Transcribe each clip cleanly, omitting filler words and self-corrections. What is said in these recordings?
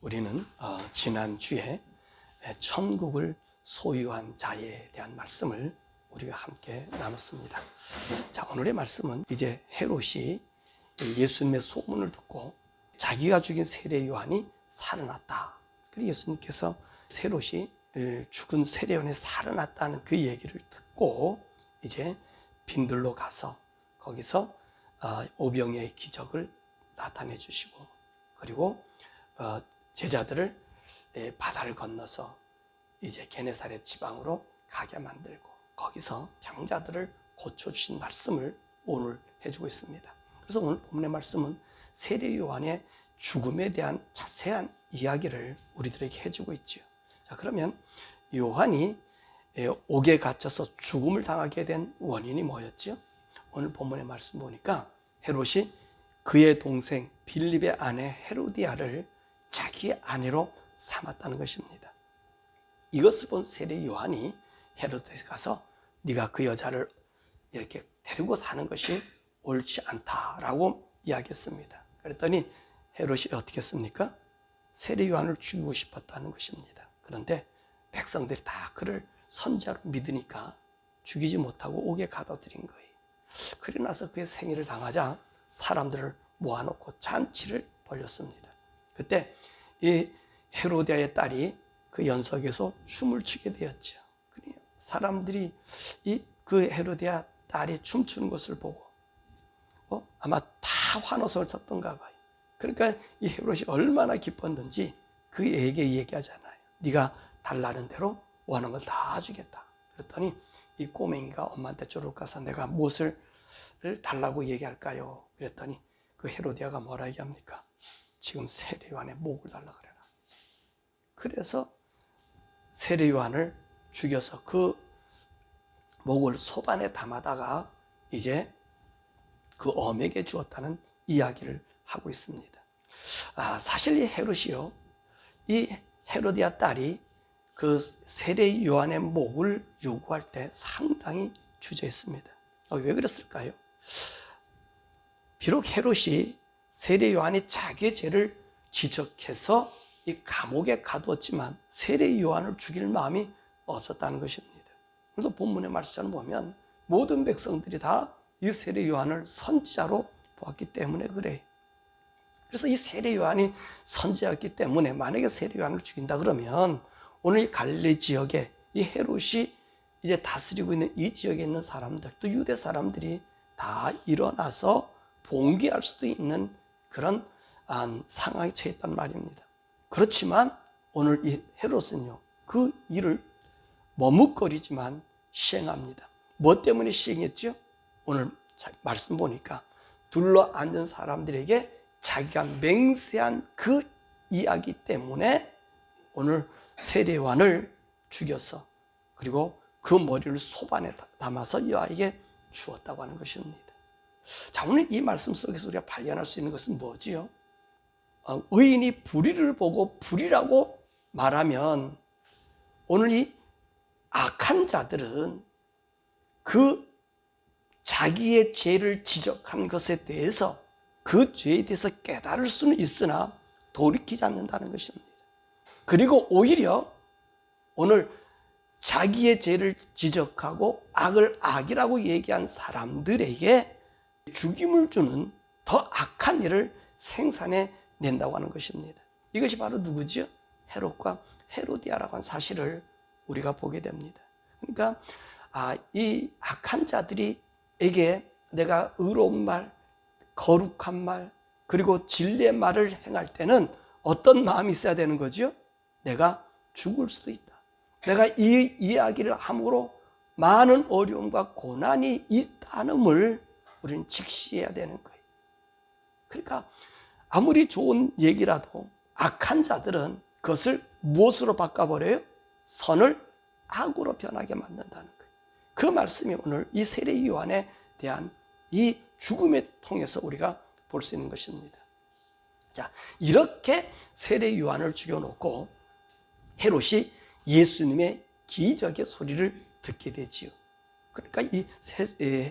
우리는 지난주에 천국을 소유한 자에 대한 말씀을 우리가 함께 나눴습니다. 자, 오늘의 말씀은 이제 헤롯이 예수님의 소문을 듣고 자기가 죽인 세례 요한이 살아났다. 그리고 예수님께서 헤롯이 죽은 세례 요한이 살아났다는 그 얘기를 듣고 이제 빈들로 가서 거기서 오병이어의 기적을 나타내 주시고, 그리고 제자들을 바다를 건너서 이제 게네사렛 지방으로 가게 만들고 거기서 병자들을 고쳐주신 말씀을 오늘 해주고 있습니다. 그래서 오늘 본문의 말씀은 세례 요한의 죽음에 대한 자세한 이야기를 우리들에게 해주고 있죠. 자, 그러면 요한이 옥에 갇혀서 죽음을 당하게 된 원인이 뭐였죠? 오늘 본문의 말씀 보니까 헤롯이 그의 동생 빌립의 아내 헤로디아를 자기의 아내로 삼았다는 것입니다. 이것을 본 세례 요한이 헤롯에 가서 네가 그 여자를 이렇게 데리고 사는 것이 옳지 않다라고 이야기했습니다. 그랬더니 헤롯이 어떻게 했습니까? 세례 요한을 죽이고 싶었다는 것입니다. 그런데 백성들이 다 그를 선지자로 믿으니까 죽이지 못하고 옥에 가둬들인 거예요. 그러고 나서 그의 생일을 당하자 사람들을 모아놓고 잔치를 벌였습니다. 그때 이 헤로디아의 딸이 그 연석에서 춤을 추게 되었죠. 사람들이 그 헤로디아 딸이 춤추는 것을 보고 아마 다 환호성을 쳤던가 봐요. 그러니까 이 헤롯이 얼마나 기뻤는지 그에게 얘기하잖아요. 네가 달라는 대로 원하는 걸 다 주겠다. 그랬더니 이 꼬맹이가 엄마한테 쪼르륵 가서 내가 무엇을 달라고 얘기할까요? 그랬더니 그 헤로디아가 뭐라 얘기합니까? 지금 세례 요한의 목을 달라 그래라. 그래서 세례 요한을 죽여서 그 목을 소반에 담아다가 이제 그 엄에게 주었다는 이야기를 하고 있습니다. 사실 이 헤롯이요, 이 헤로디아 딸이 그 세례 요한의 목을 요구할 때 상당히 주저했습니다. 왜 그랬을까요? 비록 헤롯이 세례 요한이 자기의 죄를 지적해서 이 감옥에 가두었지만 세례 요한을 죽일 마음이 없었다는 것입니다. 그래서 본문의 말씀을 보면 모든 백성들이 다 이 세례 요한을 선지자로 보았기 때문에 그래요. 그래서 이 세례 요한이 선지자였기 때문에 만약에 세례 요한을 죽인다 그러면 오늘 이 갈릴리 지역에 이 헤롯이 이제 다스리고 있는 이 지역에 있는 사람들, 또 유대 사람들이 다 일어나서 봉기할 수도 있는 그런 상황에 처했단 말입니다. 그렇지만 오늘 이 헤롯은요, 그 일을 머뭇거리지만 시행합니다. 뭐 때문에 시행했죠? 오늘 말씀 보니까 둘러 앉은 사람들에게 자기가 맹세한 그 이야기 때문에 오늘 세례 요한을 죽여서 그리고 그 머리를 소반에 담아서 여아에게 주었다고 하는 것입니다. 자, 오늘 이 말씀 속에서 우리가 발견할 수 있는 것은 뭐지요? 의인이 불의를 보고 불의라고 말하면 오늘 이 악한 자들은 그 자기의 죄를 지적한 것에 대해서 그 죄에 대해서 깨달을 수는 있으나 돌이키지 않는다는 것입니다. 그리고 오히려 오늘 자기의 죄를 지적하고 악을 악이라고 얘기한 사람들에게 죽임을 주는 더 악한 일을 생산해 낸다고 하는 것입니다. 이것이 바로 누구지요? 헤롯과 헤로디아라고 하는 사실을 우리가 보게 됩니다. 그러니까 이 악한 자들이에게 내가 의로운 말, 거룩한 말, 그리고 진리의 말을 행할 때는 어떤 마음이 있어야 되는 거죠? 내가 죽을 수도 있다. 내가 이 이야기를 함으로 많은 어려움과 고난이 있다는 걸 우리는 직시해야 되는 거예요. 그러니까 아무리 좋은 얘기라도 악한 자들은 그것을 무엇으로 바꿔버려요? 선을 악으로 변하게 만든다는 거예요. 그 말씀이 오늘 이 세례 요한에 대한 이 죽음을 통해서 우리가 볼 수 있는 것입니다. 자, 이렇게 세례 요한을 죽여놓고 헤롯이 예수님의 기적의 소리를 듣게 되지요. 그러니까 이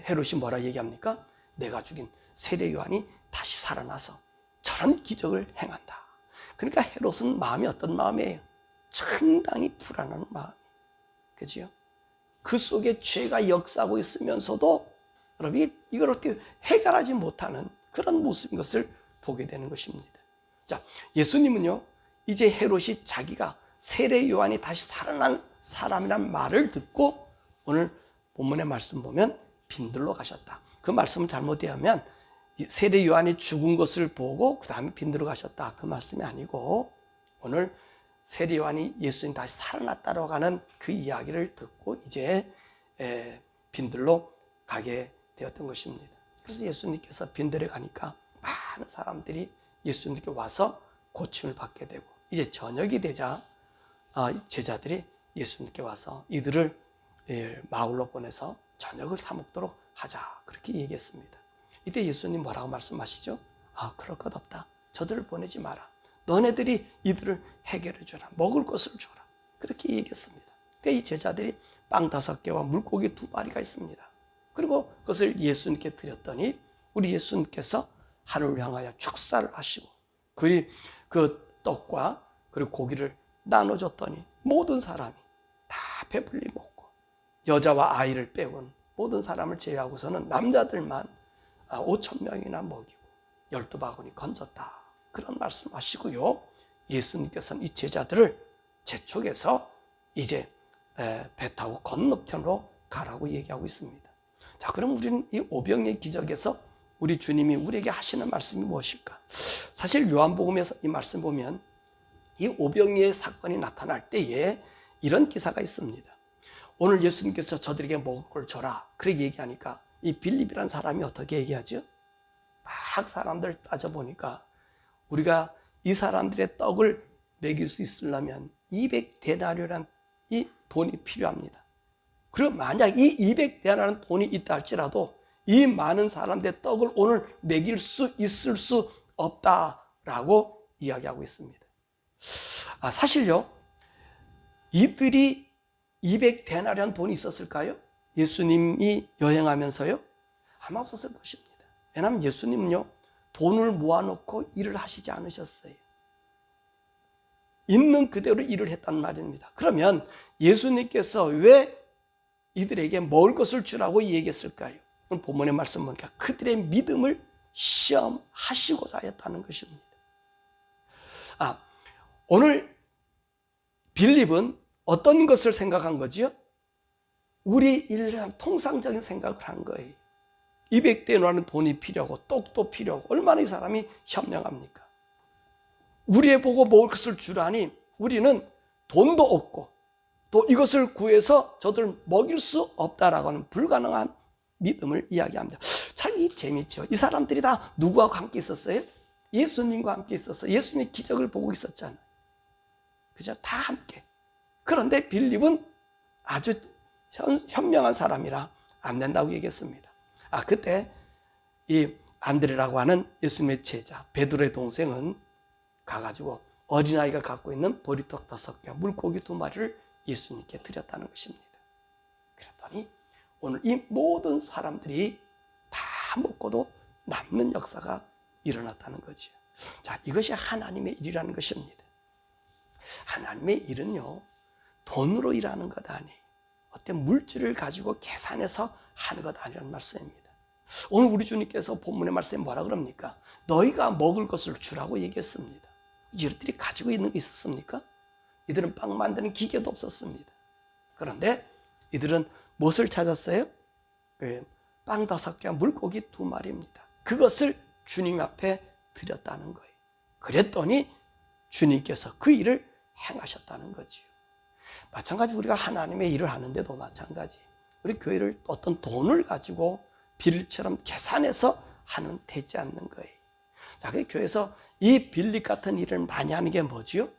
헤롯이 뭐라 얘기합니까? 내가 죽인 세례 요한이 다시 살아나서 저런 기적을 행한다. 그러니까 헤롯은 마음이 어떤 마음이에요? 상당히 불안한 마음. 그죠? 그 속에 죄가 역사하고 있으면서도 여러분이 이걸 어떻게 해결하지 못하는 그런 모습인 것을 보게 되는 것입니다. 자, 예수님은요, 이제 헤롯이 자기가 세례 요한이 다시 살아난 사람이란 말을 듣고 오늘 본문의 말씀 보면 빈들로 가셨다. 그 말씀은 잘못 이해하면 세례 요한이 죽은 것을 보고 그 다음에 빈들로 가셨다. 그 말씀이 아니고 오늘 세례 요한이 예수님 다시 살아났다고 하는 그 이야기를 듣고 이제 빈들로 가게 되었던 것입니다. 그래서 예수님께서 빈들에 가니까 많은 사람들이 예수님께 와서 고침을 받게 되고 이제 저녁이 되자 제자들이 예수님께 와서 이들을 마을로 보내서 저녁을 사 먹도록 하자 그렇게 얘기했습니다. 이때 예수님 뭐라고 말씀하시죠? 그럴 것 없다. 저들을 보내지 마라. 너네들이 이들을 해결해 줘라. 먹을 것을 줘라. 그렇게 얘기했습니다. 그러니까 이 제자들이 빵 5개와 물고기 2마리가 있습니다. 그리고 그것을 예수님께 드렸더니 우리 예수님께서 하늘을 향하여 축사를 하시고 그 떡과 그리고 고기를 나눠줬더니 모든 사람이 다 배불리 먹고 여자와 아이를 빼고는 모든 사람을 제외하고서는 남자들만 5,000명이나 먹이고 12바구니 건졌다. 그런 말씀하시고요. 예수님께서는 이 제자들을 재촉해서 이제 배 타고 건너편으로 가라고 얘기하고 있습니다. 자, 그럼 우리는 이 오병이의 기적에서 우리 주님이 우리에게 하시는 말씀이 무엇일까? 사실 요한복음에서 이 말씀 보면 이 오병이의 사건이 나타날 때에 이런 기사가 있습니다. 오늘 예수님께서 저들에게 먹을 걸 줘라. 그렇게 얘기하니까 이 빌립이라는 사람이 어떻게 얘기하죠? 막 사람들 따져보니까 우리가 이 사람들의 떡을 먹일 수 있으려면 200데나리오라는 이 돈이 필요합니다. 그리고 만약 이 200데나리오라는 돈이 있다 할지라도 이 많은 사람들의 떡을 오늘 먹일 수 있을 수 없다라고 이야기하고 있습니다. 사실요, 이들이 200데나리오라는 돈이 있었을까요? 예수님이 여행하면서요? 아마 없었을 것입니다. 왜냐하면 예수님은요, 돈을 모아놓고 일을 하시지 않으셨어요. 있는 그대로 일을 했단 말입니다. 그러면 예수님께서 왜 이들에게 먹을 것을 주라고 얘기했을까요? 본문의 말씀 보니까 그들의 믿음을 시험하시고자 했다는 것입니다. 오늘 빌립은 어떤 것을 생각한 거지요? 우리 일상 통상적인 생각을 한 거예요. 200데나리오라는 돈이 필요하고 떡도 필요하고 얼마나 이 사람이 현명합니까? 우리에 보고 먹을 것을 주라니 우리는 돈도 없고 또 이것을 구해서 저들 먹일 수 없다라고 하는 불가능한 믿음을 이야기합니다. 참 재미있죠. 이 사람들이 다 누구하고 함께 있었어요? 예수님과 함께 있었어요. 예수님의 기적을 보고 있었잖아요. 그죠? 다 함께. 그런데 빌립은 아주 현명한 사람이라 안 된다고 얘기했습니다. 그때 이 안드레라고 하는 예수님의 제자 베드로의 동생은 가가지고 어린아이가 갖고 있는 보리떡 5개와 물고기 2마리를 예수님께 드렸다는 것입니다. 그랬더니 오늘 이 모든 사람들이 다 먹고도 남는 역사가 일어났다는 거죠. 자, 이것이 하나님의 일이라는 것입니다. 하나님의 일은요, 돈으로 일하는 것 아니에요. 어떤 물질을 가지고 계산해서 하는 것 아니라는 말씀입니다. 오늘 우리 주님께서 본문의 말씀에 뭐라 그럽니까? 너희가 먹을 것을 주라고 얘기했습니다. 이들이 가지고 있는 게 있었습니까? 이들은 빵 만드는 기계도 없었습니다. 그런데 이들은 무엇을 찾았어요? 빵 5개와 물고기 2마리입니다. 그것을 주님 앞에 드렸다는 거예요. 그랬더니 주님께서 그 일을 행하셨다는 거지요. 마찬가지 우리가 하나님의 일을 하는데도 마찬가지. 우리 교회를 어떤 돈을 가지고 비를처럼 계산해서 하면 되지 않는 거예요. 자, 그 교회에서 이 빌립 같은 일을 많이 하는 게 뭐지요?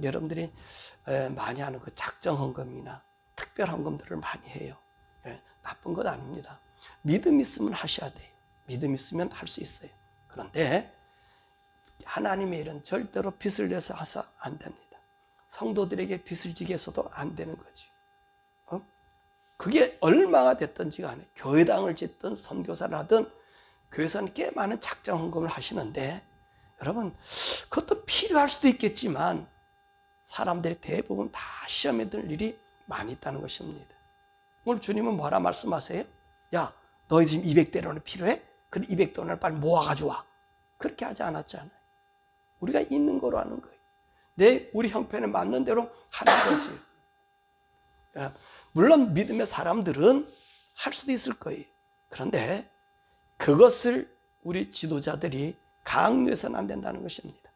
여러분들이 많이 하는 그 작정 헌금이나 특별 헌금들을 많이 해요. 나쁜 것 아닙니다. 믿음 있으면 하셔야 돼요. 믿음 있으면 할 수 있어요. 그런데 하나님의 일은 절대로 빚을 내서 해서 안 됩니다. 성도들에게 빚을 지게 해서도 안 되는 거지. 그게 얼마가 됐든지 간에 교회당을 짓든 선교사를 하든 교회에서는 꽤 많은 작정 헌금을 하시는데 여러분, 그것도 필요할 수도 있겠지만 사람들이 대부분 다 시험에 들 일이 많이 있다는 것입니다. 오늘 주님은 뭐라 말씀하세요? 야, 너희 지금 200데나리 필요해? 그럼 200데나리 빨리 모아가지고 와. 그렇게 하지 않았잖아요. 우리가 있는 거로 하는 거예요. 우리 형편에 맞는 대로 하는 거지. 물론 믿음의 사람들은 할 수도 있을 거예요. 그런데 그것을 우리 지도자들이 강요해서는 안 된다는 것입니다.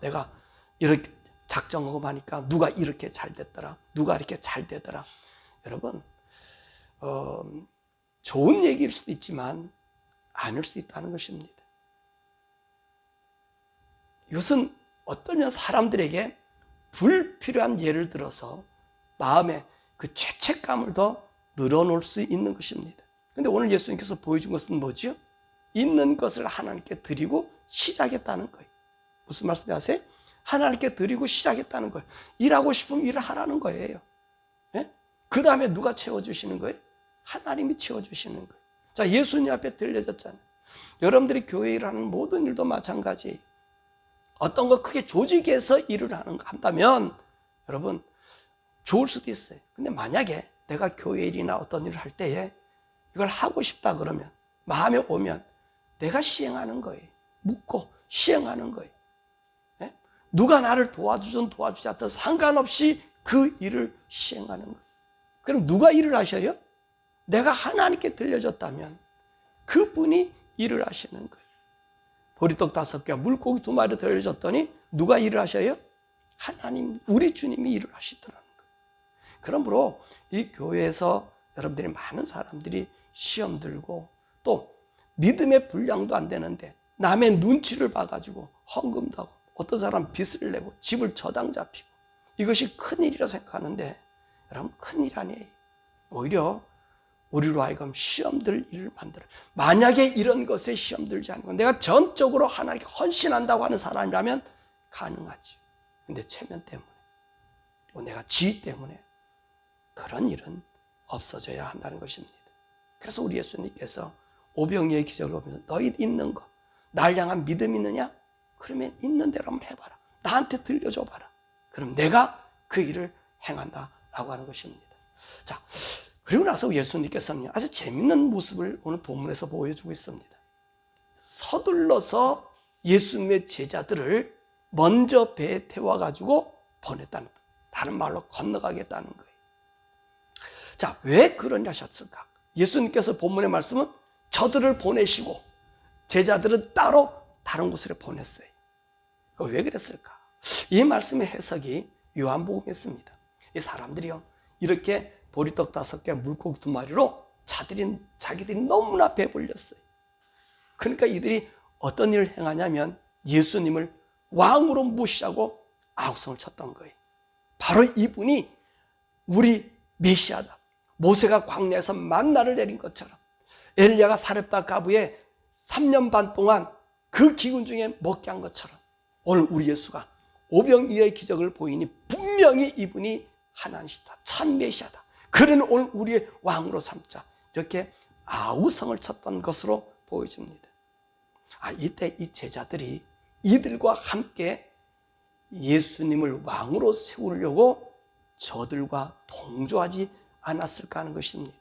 내가 이렇게 작정하고 하니까 누가 이렇게 잘 됐더라, 누가 이렇게 잘 되더라. 여러분, 좋은 얘기일 수도 있지만 아닐 수도 있다는 것입니다. 이것은 어떤 사람들에게 불필요한 예를 들어서 마음에 그 죄책감을 더 늘어놓을 수 있는 것입니다. 그런데 오늘 예수님께서 보여준 것은 뭐죠? 있는 것을 하나님께 드리고 시작했다는 거예요. 무슨 말씀 하세요? 하나님께 드리고 시작했다는 거예요. 일하고 싶으면 일을 하라는 거예요. 예? 그 다음에 누가 채워주시는 거예요? 하나님이 채워주시는 거예요. 자, 예수님 앞에 들려졌잖아요. 여러분들이 교회 일하는 모든 일도 마찬가지예요. 어떤 거 크게 조직에서 일을 한다면 여러분 좋을 수도 있어요. 근데 만약에 내가 교회 일이나 어떤 일을 할 때에 이걸 하고 싶다 그러면 마음에 오면 내가 시행하는 거예요. 묻고 시행하는 거예요. 네? 누가 나를 도와주든 도와주지 않든 상관없이 그 일을 시행하는 거예요. 그럼 누가 일을 하셔요? 내가 하나님께 들려졌다면 그분이 일을 하시는 거예요. 보리떡 5개와 물고기 2마리 들려졌더니 누가 일을 하셔요? 하나님, 우리 주님이 일을 하시더라는 거예요. 그러므로 이 교회에서 여러분들이 많은 사람들이 시험 들고 또 믿음의 분량도 안 되는데 남의 눈치를 봐가지고 헌금도 하고 어떤 사람은 빚을 내고 집을 저당 잡히고 이것이 큰일이라 생각하는데 여러분 큰일 아니에요. 오히려 우리로 하여금 시험 들 일을 만들어요. 만약에 이런 것에 시험 들지 않고 내가 전적으로 하나님께 헌신한다고 하는 사람이라면 가능하지. 근데 체면 때문에 또 내가 지위 때문에 그런 일은 없어져야 한다는 것입니다. 그래서 우리 예수님께서 오병이어의 기적을 보면서 너희 있는 거, 날 향한 믿음 있느냐? 그러면 있는 대로 한번 해봐라. 나한테 들려줘 봐라. 그럼 내가 그 일을 행한다라고 하는 것입니다. 자, 그리고 나서 예수님께서는 아주 재밌는 모습을 오늘 본문에서 보여주고 있습니다. 서둘러서 예수님의 제자들을 먼저 배에 태워가지고 보냈다는, 다른 말로 건너가겠다는 거예요. 자, 왜 그러냐 하셨을까? 예수님께서 본문의 말씀은 저들을 보내시고 제자들은 따로 다른 곳으로 보냈어요. 왜 그랬을까? 이 말씀의 해석이 요한복음에 있습니다. 이 사람들이요, 이렇게 보리떡 5개, 물고기 2마리로 자기들이 너무나 배불렸어요. 그러니까 이들이 어떤 일을 행하냐면 예수님을 왕으로 무시하고 아우성을 쳤던 거예요. 바로 이분이 우리 메시아다. 모세가 광야에서 만나를 내린 것처럼 엘리야가 사렙다 가부에 3년 반 동안 그 기근 중에 먹게 한 것처럼 오늘 우리 예수가 오병이어의 기적을 보이니 분명히 이분이 하나님이시다. 참 메시아다. 그는 오늘 우리의 왕으로 삼자. 이렇게 아우성을 쳤던 것으로 보여집니다. 이때 이 제자들이 이들과 함께 예수님을 왕으로 세우려고 저들과 동조하지 않았을까 하는 것입니다.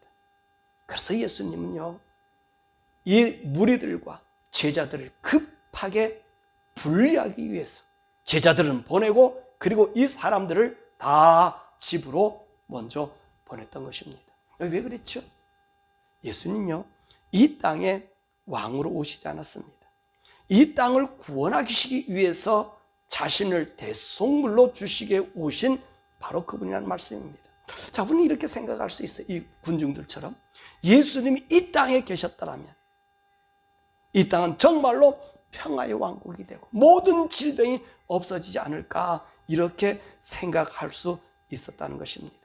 그래서 예수님은요, 이 무리들과 제자들을 급하게 분리하기 위해서 제자들은 보내고 그리고 이 사람들을 다 집으로 먼저 보냈던 것입니다. 왜 그랬죠? 예수님요, 이 땅에 왕으로 오시지 않았습니다. 이 땅을 구원하시기 위해서 자신을 대속물로 주시게 오신 바로 그분이라는 말씀입니다. 자, 우리는 이렇게 생각할 수 있어요. 이 군중들처럼 예수님이 이 땅에 계셨다면 이 땅은 정말로 평화의 왕국이 되고 모든 질병이 없어지지 않을까, 이렇게 생각할 수 있었다는 것입니다.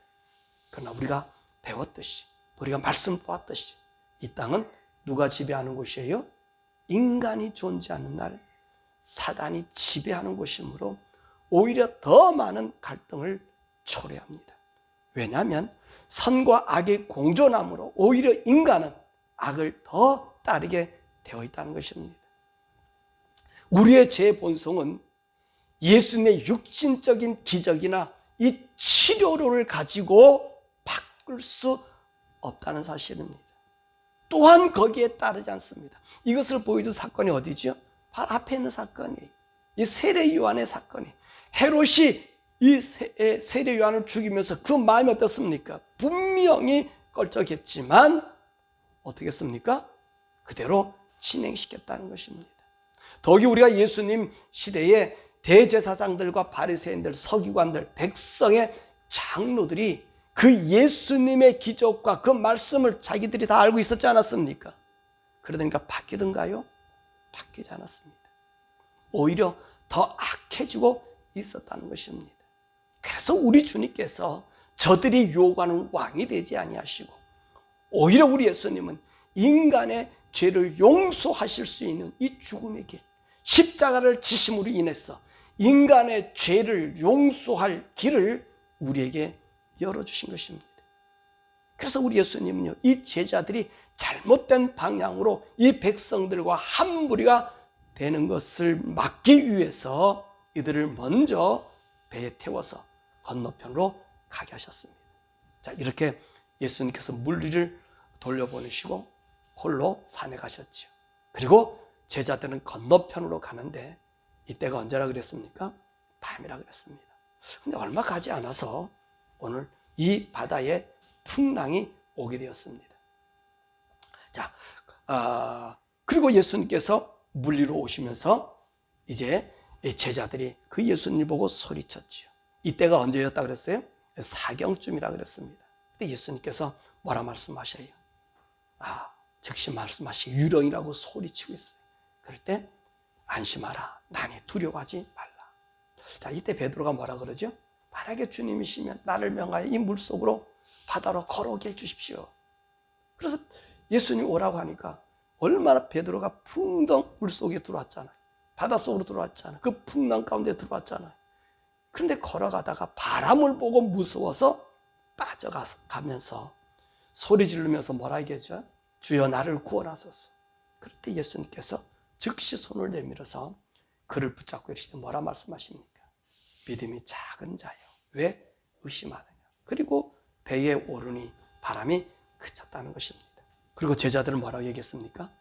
그러나 우리가 배웠듯이, 우리가 말씀 보았듯이 이 땅은 누가 지배하는 곳이에요? 인간이 존재하는 날 사단이 지배하는 곳이므로 오히려 더 많은 갈등을 초래합니다. 왜냐하면 선과 악의 공존함으로 오히려 인간은 악을 더 따르게 되어 있다는 것입니다. 우리의 제 본성은 예수님의 육신적인 기적이나 이 치료를 가지고 바꿀 수 없다는 사실입니다. 또한 거기에 따르지 않습니다. 이것을 보여준 사건이 어디죠? 바로 앞에 있는 사건이에요. 이 세례 요한의 사건이. 헤롯이 이 세례 요한을 죽이면서 그 마음이 어떻습니까? 분명히 껄쩍했지만 어떻게 했습니까? 그대로 진행시켰다는 것입니다. 더욱이 우리가 예수님 시대에 대제사장들과 바리새인들, 서기관들, 백성의 장로들이 그 예수님의 기적과 그 말씀을 자기들이 다 알고 있었지 않았습니까? 그러니까 바뀌던가요? 바뀌지 않았습니다. 오히려 더 악해지고 있었다는 것입니다. 그래서 우리 주님께서 저들이 요구하는 왕이 되지 아니하시고 오히려 우리 예수님은 인간의 죄를 용서하실 수 있는 이 죽음의 길, 십자가를 지심으로 인해서 인간의 죄를 용서할 길을 우리에게 열어주신 것입니다. 그래서 우리 예수님은요, 이 제자들이 잘못된 방향으로 이 백성들과 한 무리가 되는 것을 막기 위해서 이들을 먼저 배에 태워서 건너편으로 가게 하셨습니다. 자, 이렇게 예수님께서 물리를 돌려보내시고 홀로 산에 가셨죠. 그리고 제자들은 건너편으로 가는데 이때가 언제라 그랬습니까? 밤이라 그랬습니다. 근데 얼마 가지 않아서 오늘 이 바다에 풍랑이 오게 되었습니다. 자, 그리고 예수님께서 물리로 오시면서 이제 제자들이 그 예수님을 보고 소리쳤지요. 이때가 언제였다 그랬어요? 사경쯤이라 그랬습니다. 근데 예수님께서 뭐라 말씀하셔요? 즉시 말씀하시고 유령이라고 소리치고 있어요. 그럴 때 안심하라, 나니 두려워하지 말라. 자, 이때 베드로가 뭐라 그러죠? 만약에 주님이시면 나를 명하여 이 물속으로 바다로 걸어오게 해주십시오. 그래서 예수님 오라고 하니까 얼마나 베드로가 풍덩 물속에 들어왔잖아요. 바닷속으로 들어왔잖아요. 그 풍랑 가운데 들어왔잖아요. 그런데 걸어가다가 바람을 보고 무서워서 빠져가면서 소리 지르면서 뭐라 얘기했죠? 주여 나를 구원하소서. 그럴 때 예수님께서 즉시 손을 내밀어서 그를 붙잡고 이르시되 뭐라 말씀하십니까? 믿음이 작은 자요, 왜 의심하느냐. 그리고 배에 오르니 바람이 그쳤다는 것입니다. 그리고 제자들은 뭐라고 얘기했습니까?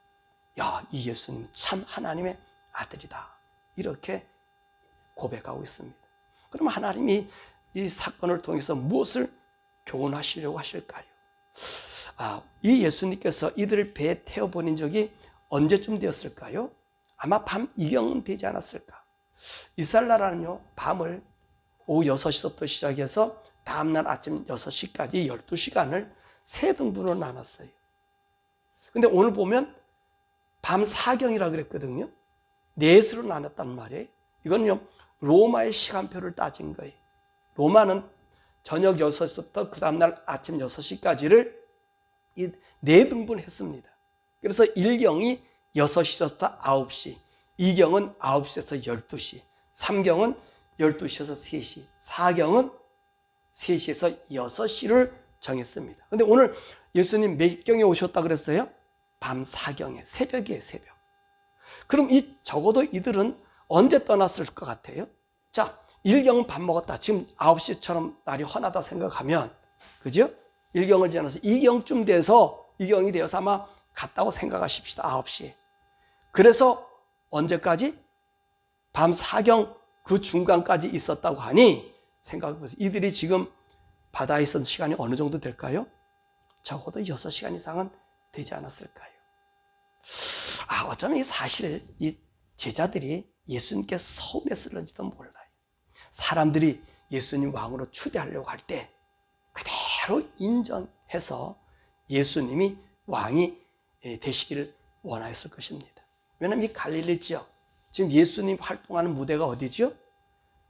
야, 이 예수님 참 하나님의 아들이다, 이렇게 고백하고 있습니다. 그럼 하나님이 이 사건을 통해서 무엇을 교훈하시려고 하실까요? 이 예수님께서 이들을 배에 태워보낸 적이 언제쯤 되었을까요? 아마 밤 이경 되지 않았을까? 이스라엘 나라는요, 밤을 오후 6시부터 시작해서 다음날 아침 6시까지 12시간을 세 등분으로 나눴어요. 근데 오늘 보면 밤 사경이라고 그랬거든요. 넷으로 나눴단 말이에요. 이건요, 로마의 시간표를 따진 거예요. 로마는 저녁 6시부터 그 다음날 아침 6시까지를 네 등분했습니다. 그래서 1경이 6시부터 9시, 2경은 9시에서 12시, 3경은 12시에서 3시, 4경은 3시에서 6시를 정했습니다. 근데 오늘 예수님 몇 경에 오셨다 그랬어요? 밤 4경에, 새벽이에요, 새벽. 그럼 적어도 이들은 언제 떠났을 것 같아요? 자, 1경은 밥 먹었다. 지금 9시처럼 날이 환하다 생각하면, 그죠? 1경을 지나서 2경쯤 돼서, 2경이 되어서 아마 갔다고 생각하십시다. 9시. 그래서 언제까지? 밤 4경 그 중간까지 있었다고 하니 생각해보세요. 이들이 지금 바다에 있었던 시간이 어느 정도 될까요? 적어도 6시간 이상은 되지 않았을까요? 어쩌면 사실 이 제자들이 예수님께 서운했을는지도 몰라요. 사람들이 예수님 왕으로 추대하려고 할 때 그대로 인정해서 예수님이 왕이 되시기를 원하였을 것입니다. 왜냐하면 이 갈릴리 지역, 지금 예수님 활동하는 무대가 어디죠?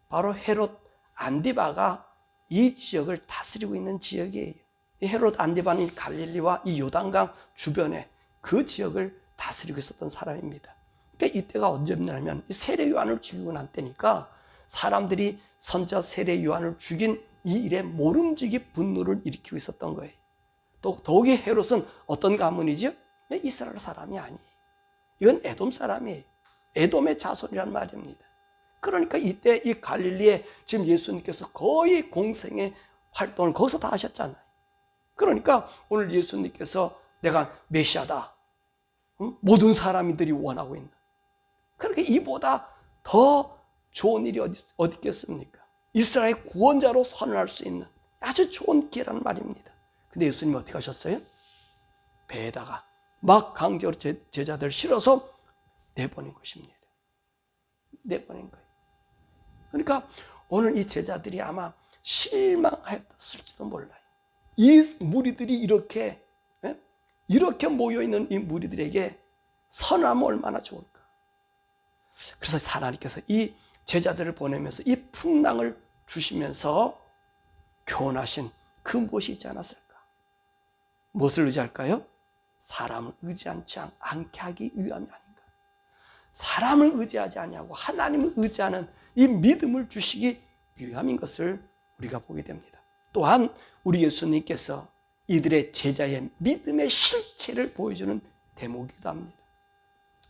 바로 헤롯 안디바가 이 지역을 다스리고 있는 지역이에요. 이 헤롯 안디바는 갈릴리와 이 요단강 주변에 그 지역을 다스리고 있었던 사람입니다. 그러니까 이때가 언제냐면 세례 요한을 죽이고 난 때니까 사람들이 선자 세례 요한을 죽인 이 일에 모름지기 분노를 일으키고 있었던 거예요. 또 더욱이 헤롯은 어떤 가문이죠? 이스라엘 사람이 아니에요. 이건 에돔 사람이에요. 에돔의 자손이란 말입니다. 그러니까 이때 이 갈릴리에 지금 예수님께서 거의 공생의 활동을 거기서 다 하셨잖아요. 그러니까 오늘 예수님께서 내가 메시아다, 모든 사람들이 원하고 있는, 그렇게 이보다 더 좋은 일이 어디 있겠습니까? 이스라엘 구원자로 선언할 수 있는 아주 좋은 기회라는 말입니다. 근데 예수님이 어떻게 하셨어요? 배에다가 막 강제로 제자들 실어서 내보낸 것입니다. 내보낸 거예요. 그러니까 오늘 이 제자들이 아마 실망하였을지도 몰라요. 이 무리들이 이렇게 모여있는 이 무리들에게 선하면 얼마나 좋을까. 그래서 하나님께서 이 제자들을 보내면서 이 풍랑을 주시면서 교훈하신 그 무엇이 있지 않았을까? 무엇을 의지할까요? 사람을 의지하지 않게 하기 위함이 아닌가. 사람을 의지하지 아니하고 하나님을 의지하는 이 믿음을 주시기 위함인 것을 우리가 보게 됩니다. 또한 우리 예수님께서 이들의 제자의 믿음의 실체를 보여주는 대목이기도 합니다.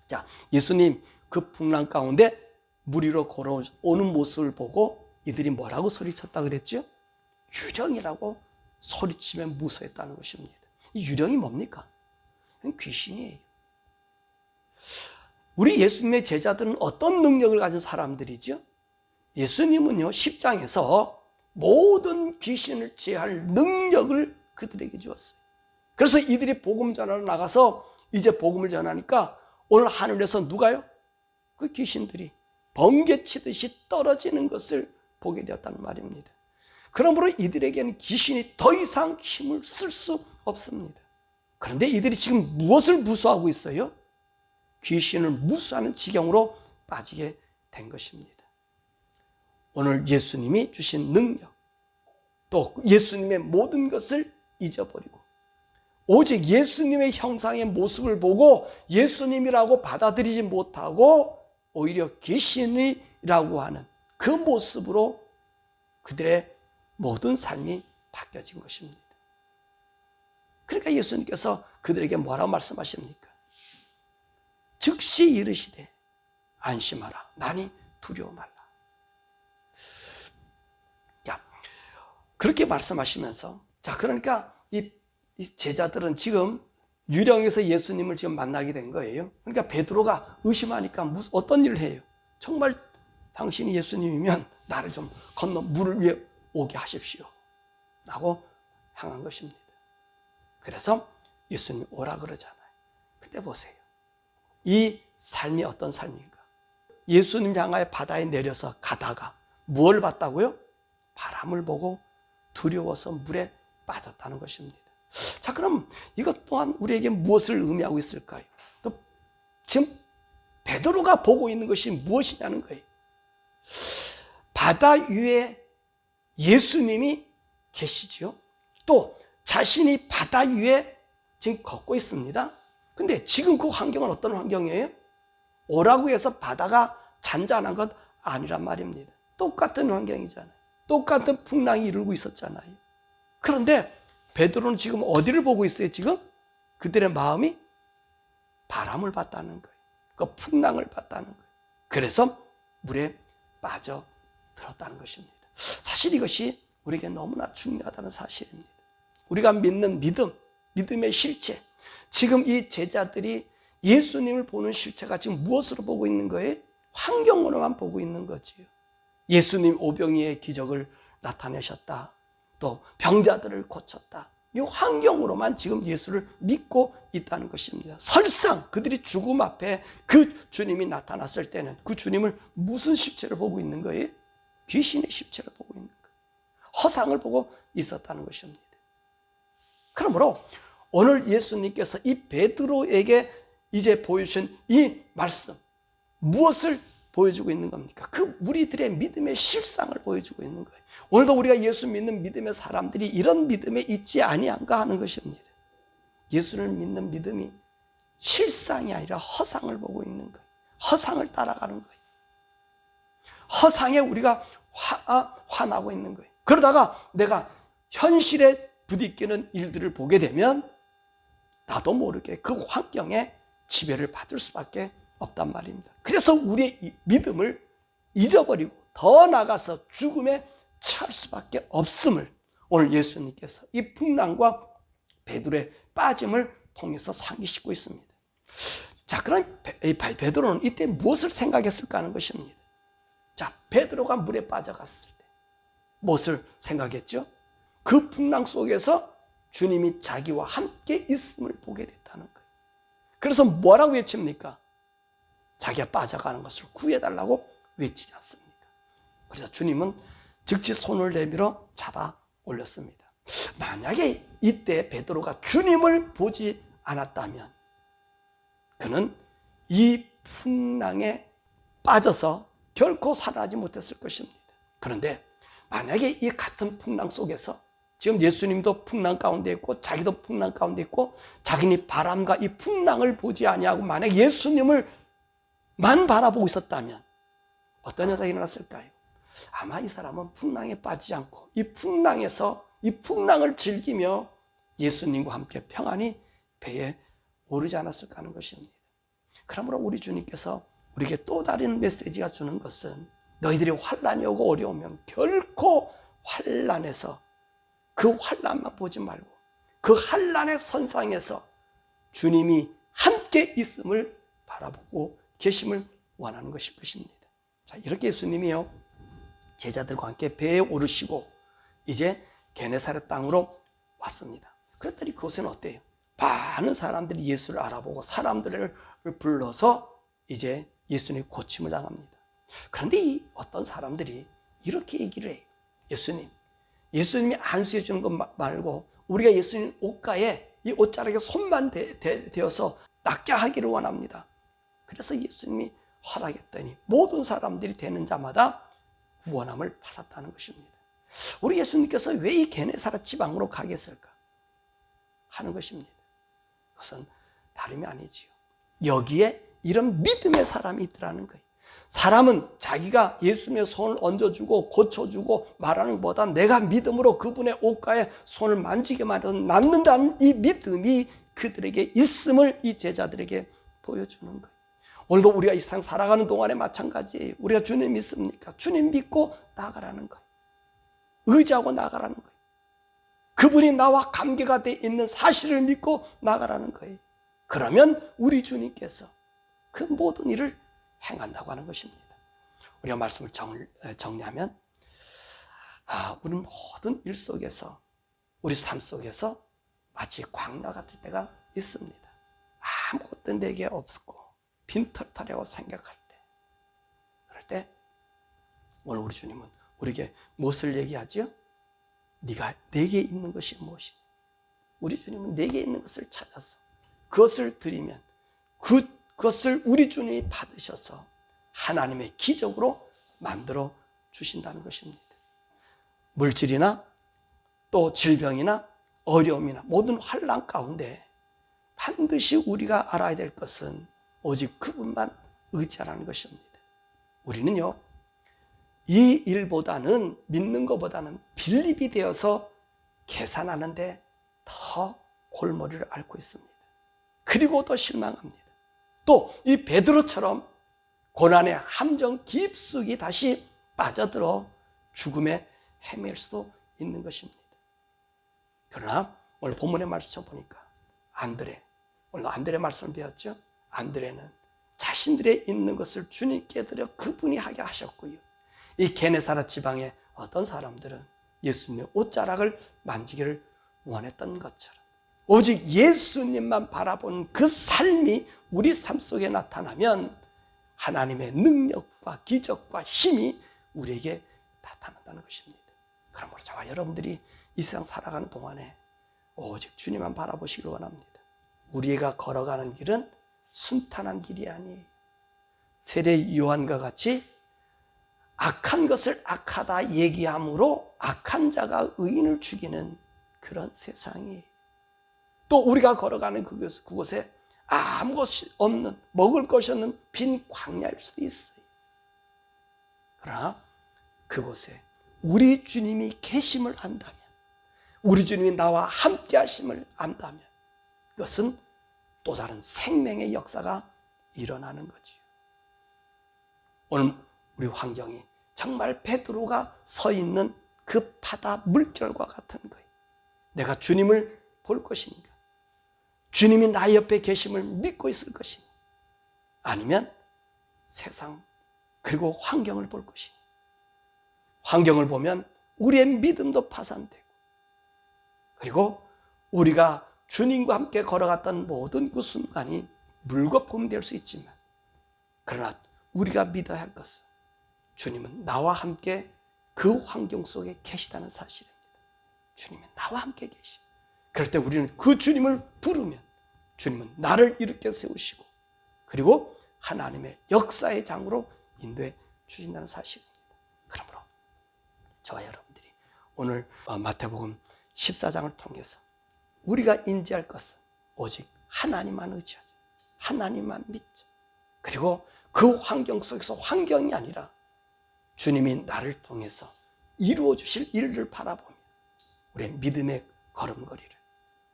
자, 예수님 그 풍랑 가운데 물 위로 걸어오는 모습을 보고 이들이 뭐라고 소리쳤다 그랬죠? 유령이라고 소리치면 무서워했다는 것입니다. 이 유령이 뭡니까? 귀신이에요. 우리 예수님의 제자들은 어떤 능력을 가진 사람들이죠? 예수님은요, 10장에서 모든 귀신을 제할 능력을 그들에게 주었어요. 그래서 이들이 복음 전하러 나가서 이제 복음을 전하니까 오늘 하늘에서 누가요? 그 귀신들이 번개치듯이 떨어지는 것을 보게 되었다는 말입니다. 그러므로 이들에게는 귀신이 더 이상 힘을 쓸 수 없습니다. 그런데 이들이 지금 무엇을 무서워하고 있어요? 귀신을 무서워하는 지경으로 빠지게 된 것입니다. 오늘 예수님이 주신 능력, 또 예수님의 모든 것을 잊어버리고 오직 예수님의 형상의 모습을 보고 예수님이라고 받아들이지 못하고 오히려 귀신이라고 하는 그 모습으로 그들의 모든 삶이 바뀌어진 것입니다. 그러니까 예수님께서 그들에게 뭐라고 말씀하십니까? 즉시 이르시되 안심하라, 나니 두려워 말라. 자, 그렇게 말씀하시면서, 자, 그러니까 이 제자들은 지금 유령에서 예수님을 지금 만나게 된 거예요. 그러니까 베드로가 의심하니까 어떤 일을 해요? 정말 당신이 예수님이면 나를 좀 건너 물을 위에 오게 하십시오 라고 향한 것입니다. 그래서 예수님이 오라 그러잖아요. 근데 보세요. 이 삶이 어떤 삶인가? 예수님 향하여 바다에 내려서 가다가 무엇을 봤다고요? 바람을 보고 두려워서 물에 빠졌다는 것입니다. 자, 그럼 이것 또한 우리에게 무엇을 의미하고 있을까요? 지금 베드로가 보고 있는 것이 무엇이냐는 거예요. 바다 위에 예수님이 계시지요. 또 자신이 바다 위에 지금 걷고 있습니다. 근데 지금 그 환경은 어떤 환경이에요? 오라고 해서 바다가 잔잔한 것 아니란 말입니다. 똑같은 환경이잖아요. 똑같은 풍랑이 이루고 있었잖아요. 그런데 베드로는 지금 어디를 보고 있어요? 지금 그들의 마음이 바람을 봤다는 거예요. 그 풍랑을 봤다는 거예요. 그래서 물에 빠져들었다는 것입니다. 사실 이것이 우리에게 너무나 중요하다는 사실입니다. 우리가 믿는 믿음의 실체, 지금 이 제자들이 예수님을 보는 실체가 지금 무엇으로 보고 있는 거예요? 환경으로만 보고 있는 거지요. 예수님 오병이의 기적을 나타내셨다, 또 병자들을 고쳤다, 이 환경으로만 지금 예수를 믿고 있다는 것입니다. 설상 그들이 죽음 앞에 그 주님이 나타났을 때는 그 주님을 무슨 실체를 보고 있는 거예요? 귀신의 실체를 보고 있는 거예요. 허상을 보고 있었다는 것입니다. 그러므로 오늘 예수님께서 이 베드로에게 이제 보여주신 이 말씀, 무엇을 보여주고 있는 겁니까? 그 우리들의 믿음의 실상을 보여주고 있는 거예요. 오늘도 우리가 예수 믿는 믿음의 사람들이 이런 믿음에 있지 아니한가 하는 것입니다. 예수를 믿는 믿음이 실상이 아니라 허상을 보고 있는 거예요. 허상을 따라가는 거예요. 허상에 우리가 화나고 있는 거예요. 그러다가 내가 현실에 부딪히는 일들을 보게 되면 나도 모르게 그 환경에 지배를 받을 수밖에 없단 말입니다. 그래서 우리의 이 믿음을 잊어버리고 더 나아가서 죽음에 처할 수밖에 없음을 오늘 예수님께서 이 풍랑과 베드로의 빠짐을 통해서 상기시키고 있습니다. 자, 그럼 베드로는 이때 무엇을 생각했을까 하는 것입니다. 자, 베드로가 물에 빠져갔을 때 무엇을 생각했죠? 그 풍랑 속에서 주님이 자기와 함께 있음을 보게 됐다는 거예요. 그래서 뭐라고 외칩니까? 자기가 빠져가는 것을 구해달라고 외치지 않습니까? 그래서 주님은 즉시 손을 내밀어 잡아 올렸습니다. 만약에 이때 베드로가 주님을 보지 않았다면 그는 이 풍랑에 빠져서 결코 살아나지 못했을 것입니다. 그런데 만약에 이 같은 풍랑 속에서 지금 예수님도 풍랑 가운데 있고 자기도 풍랑 가운데 있고 자기는 바람과 이 풍랑을 보지 아니하고 만약 예수님을 만 바라보고 있었다면 어떤 현상이 일어났을까요? 아마 이 사람은 풍랑에 빠지지 않고 이 풍랑에서 이 풍랑을 즐기며 예수님과 함께 평안히 배에 오르지 않았을까 하는 것입니다. 그러므로 우리 주님께서 우리에게 또 다른 메시지가 주는 것은 너희들이 환난이 오고 어려우면 결코 환난에서 그 환난만 보지 말고 그 환난의 선상에서 주님이 함께 있음을 바라보고 계심을 원하는 것일 것입니다. 자, 이렇게 예수님이요 제자들과 함께 배에 오르시고 이제 게네사렛 땅으로 왔습니다. 그랬더니 그곳에는 어때요? 많은 사람들이 예수를 알아보고 사람들을 불러서 이제 예수님이 고침을 당합니다. 그런데 이 어떤 사람들이 이렇게 얘기를 해요. 예수님이 안수해 주는 것 말고 우리가 예수님 옷가에 이 옷자락에 손만 대어서 낫게 하기를 원합니다. 그래서 예수님이 허락했더니 모든 사람들이 되는 자마다 구원함을 받았다는 것입니다. 우리 예수님께서 왜 이 게네사렛 지방으로 가겠을까 하는 것입니다. 그것은 다름이 아니지요. 여기에 이런 믿음의 사람이 있더라는 거예요. 사람은 자기가 예수님의 손을 얹어주고 고쳐주고 말하는 것보다 내가 믿음으로 그분의 옷가에 손을 만지게만 해도 낫는다는 이 믿음이 그들에게 있음을 이 제자들에게 보여주는 거예요. 오늘도 우리가 이 세상 살아가는 동안에 마찬가지예요. 우리가 주님 믿습니까? 주님 믿고 나가라는 거예요. 의지하고 나가라는 거예요. 그분이 나와 관계가 돼 있는 사실을 믿고 나가라는 거예요. 그러면 우리 주님께서 그 모든 일을 행한다고 하는 것입니다. 우리가 말씀을 정리하면 우리 모든 일 속에서 우리 삶 속에서 마치 광야 같을 때가 있습니다. 아무것도 내게 없고 빈털터리라고 생각할 때 그럴 때 오늘 우리 주님은 우리에게 무엇을 얘기하지요? 네가 내게 있는 것이 무엇이냐? 우리 주님은 내게 있는 것을 찾아서 그것을 드리면 그것을 우리 주님이 받으셔서 하나님의 기적으로 만들어 주신다는 것입니다. 물질이나 또 질병이나 어려움이나 모든 환난 가운데 반드시 우리가 알아야 될 것은 오직 그분만 의지하라는 것입니다. 우리는요 이 일보다는 믿는 것보다는 빌립이 되어서 계산하는데 더 골머리를 앓고 있습니다. 그리고 또 실망합니다. 또 이 베드로처럼 고난의 함정 깊숙이 다시 빠져들어 죽음에 헤맬 수도 있는 것입니다. 그러나 오늘 본문의 말씀 보니까 오늘 안드레 말씀을 배웠죠. 안드레는 자신들의 있는 것을 주님께 드려 그분이 하게 하셨고요. 이 게네사렛 지방의 어떤 사람들은 예수님의 옷자락을 만지기를 원했던 것처럼 오직 예수님만 바라본 그 삶이 우리 삶 속에 나타나면 하나님의 능력과 기적과 힘이 우리에게 나타난다는 것입니다. 그러므로 저와 여러분들이 이 세상 살아가는 동안에 오직 주님만 바라보시길 원합니다. 우리가 걸어가는 길은 순탄한 길이 아니에요. 세례 요한과 같이 악한 것을 악하다 얘기함으로 악한 자가 의인을 죽이는 그런 세상이에요. 또 우리가 걸어가는 그곳에 아무것이 없는, 먹을 것이 없는 빈 광야일 수도 있어요. 그러나 그곳에 우리 주님이 계심을 안다면, 우리 주님이 나와 함께 하심을 안다면 그것은 또 다른 생명의 역사가 일어나는 거지요. 오늘 우리 환경이 정말 베드로가 서 있는 그 바다 물결과 같은 거예요. 내가 주님을 볼 것인가? 주님이 나 옆에 계심을 믿고 있을 것이냐? 아니면 세상 그리고 환경을 볼 것이냐? 환경을 보면 우리의 믿음도 파산되고, 그리고 우리가 주님과 함께 걸어갔던 모든 그 순간이 물거품이 될 수 있지만, 그러나 우리가 믿어야 할 것은 주님은 나와 함께 그 환경 속에 계시다는 사실입니다. 주님은 나와 함께 계시. 그럴 때 우리는 그 주님을 부르면 주님은 나를 일으켜 세우시고, 그리고 하나님의 역사의 장으로 인도해 주신다는 사실입니다. 그러므로 저와 여러분들이 오늘 마태복음 14장을 통해서 우리가 인지할 것은 오직 하나님만 의지하자. 하나님만 믿자. 그리고 그 환경 속에서 환경이 아니라 주님이 나를 통해서 이루어 주실 일을 바라보며 우리의 믿음의 걸음걸이를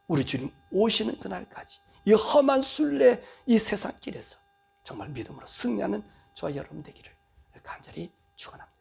우리 주님 오시는 그날까지 이 험한 순례 이 세상 길에서 정말 믿음으로 승리하는 저와 여러분 되기를 간절히 축원합니다.